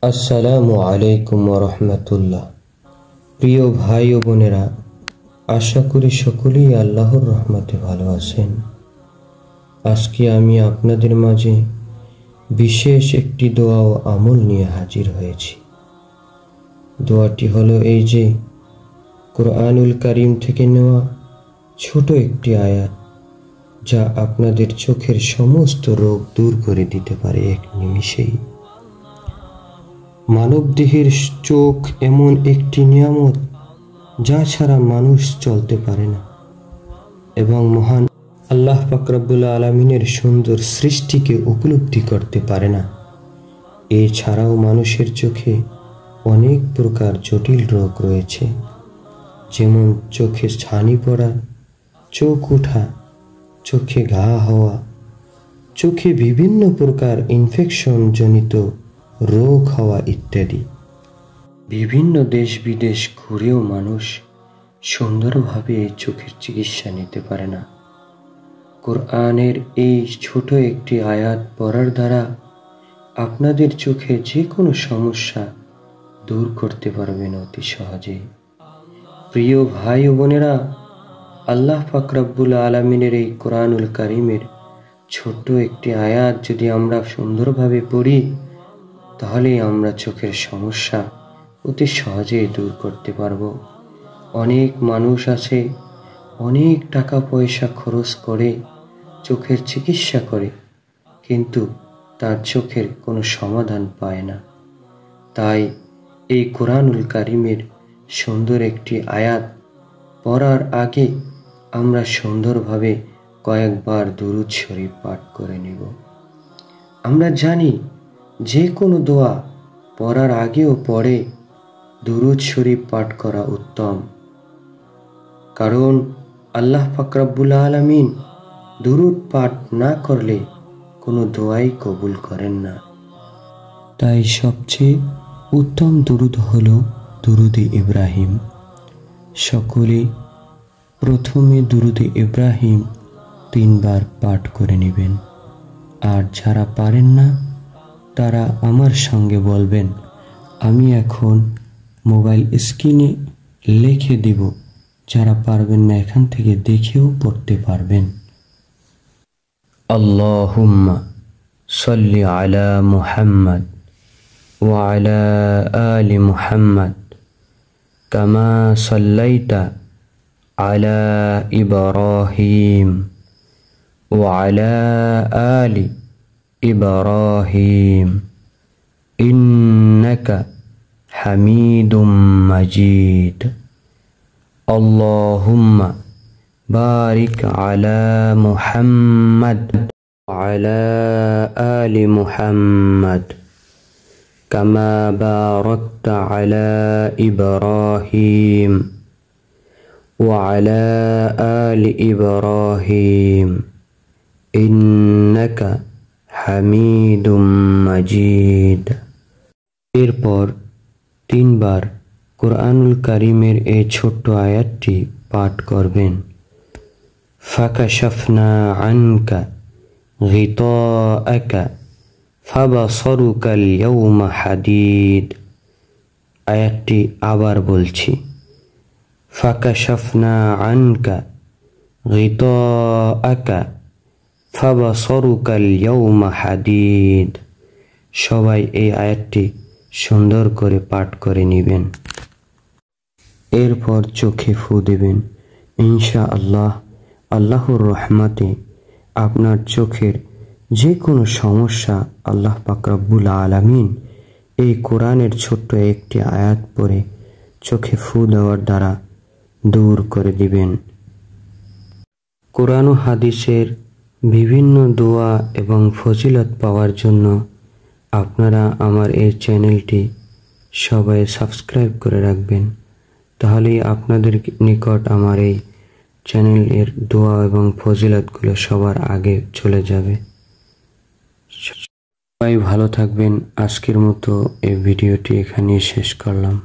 আসসালামু আলাইকুম ওয়া রাহমাতুল্লাহ। প্রিয় ভাই ও বোনেরা, আশা করি সকলেই আল্লাহর রহমতে ভালো আছেন। আজকে আমি আপনাদের মাঝে বিশেষ একটি দোয়া ও আমল নিয়ে হাজির হয়েছি। দোয়াটি হলো এই যে কোরআনুল কারীম থেকে নেওয়া ছোট একটি আয়াত, যা আপনাদের চোখের সমস্ত রোগ দূর করে দিতে পারে এক নিমিষেই। মানবদেহের চোখ এমন একটি নিয়ামত যা ছাড়া মানুষ চলতে পারে না, এবং মহান আল্লাহ পাক রব্বুল আলামিনের সুন্দর সৃষ্টিকে উপলব্ধি করতে পারে না। এছাড়াও মানুষের চোখে অনেক প্রকার জটিল রোগ রয়েছে, যেমন চোখে ছানি পড়া, চোখ ওঠা, চোখে ঘা হওয়া, চোখে বিভিন্ন প্রকার ইনফেকশন জনিত রোগ হওয়া ইত্যাদি। বিভিন্ন দেশ বিদেশ ঘুরেও মানুষ সুন্দরভাবে এই চোখের চিকিৎসা নিতে পারে না। কোরআনের এই ছোট একটি আয়াত পড়ার দ্বারা আপনাদের চোখে যে কোনো সমস্যা দূর করতে পারবেন অতি সহজে। প্রিয় ভাই ও বোনেরা, আল্লাহ পাক রব্বুল আলামিনের এই কোরআনুল কারীমের ছোট্ট একটি আয়াত যদি আমরা সুন্দরভাবে পড়ি, তাহলে আমরা চোখের সমস্যা অতি সহজেই দূর করতে পারবো। অনেক মানুষ আছে অনেক টাকা পয়সা খরচ করে চোখের চিকিৎসা করে, কিন্তু তার চোখের কোনো সমাধান পায় না। তাই এই কোরআনুল কারীমের সুন্দর একটি আয়াত পড়ার আগে আমরা সুন্দরভাবে কয়েকবার দুরূদ শরীফ পাঠ করে নেব। আমরা জানি যে কোনো দোয়া পড়ার আগেও পরে দুরূদ শরীফ পাঠ করা উত্তম, কারণ আল্লাহ পাক রব্বুল আলামিন দুরূদ পাঠ না করলে কোনো দোয়াই কবুল করেন না। তাই সবচেয়ে উত্তম দুরূদ হলো দুরূদে ইব্রাহিম। সকলে প্রথমে দুরূদে ইব্রাহিম 3 বার পাঠ করে নেবেন, আর যারা পারেন না তারা আমার সঙ্গে বলবেন। আমি এখন মোবাইল স্ক্রিনে লিখে দিব, যারা পারবেন না এখান থেকে দেখেও পড়তে পারবেন। আল্লাহুম্মা সাল্লি আলা মুহাম্মদ ওয়া আলা আলি মুহাম্মদ কামা সাল্লাইতা আলা ইব্রাহিম ওয়া আলা আলি ইব্রাহিম ইন্নাকা হামিদুম মাজিদ। আল্লাহুম্মা বারিক আলা মুহাম্মদ ওয়া আলা আলি মুহাম্মদ কামা বারাকতা আলা ইব্রাহিম ওয়া আলা আলি ইব্রাহিম ইন্নাকা হামিদুম মাজিদ। এরপর 3 বার কোরআনুল কারীমের এই ছোট্ট আয়াতটি পাঠ করবেন। ফাকাশাফনা আনকা গিতাআকা ফাবাসরুকাল ইয়াওমা হাদিদ। আয়াতটি আবার বলছি, ফাকাশাফনা আনকা গিতাআকা ফাবাসরুকাল ইয়াওমা হাদিদ। সবাই এই আয়াতটি সুন্দর করে পাঠ করে নেবেন। এরপর চোখে ফু দেবেন। ইনশাআল্লাহ আল্লাহর রহমতে আপনার চোখের যে কোনো সমস্যা আল্লাহ পাক রব্বুল আলামিন এই কোরআনের ছোট্ট একটি আয়াত পড়ে চোখে ফু দেওয়ার দ্বারা দূর করে দিবেন। কোরআন ও হাদিসের বিভিন্ন দোয়া এবং ফজিলত পাওয়ার জন্য আপনারা আমার এই চ্যানেলটি সবাই সাবস্ক্রাইব করে রাখবেন, তাহলেই আপনাদের নিকট আমার এই চ্যানেলের দোয়া এবং ফজিলতগুলো সবার আগে চলে যাবে। সবাই ভালো থাকবেন। আজকের মতো এই ভিডিওটি এখানেই শেষ করলাম।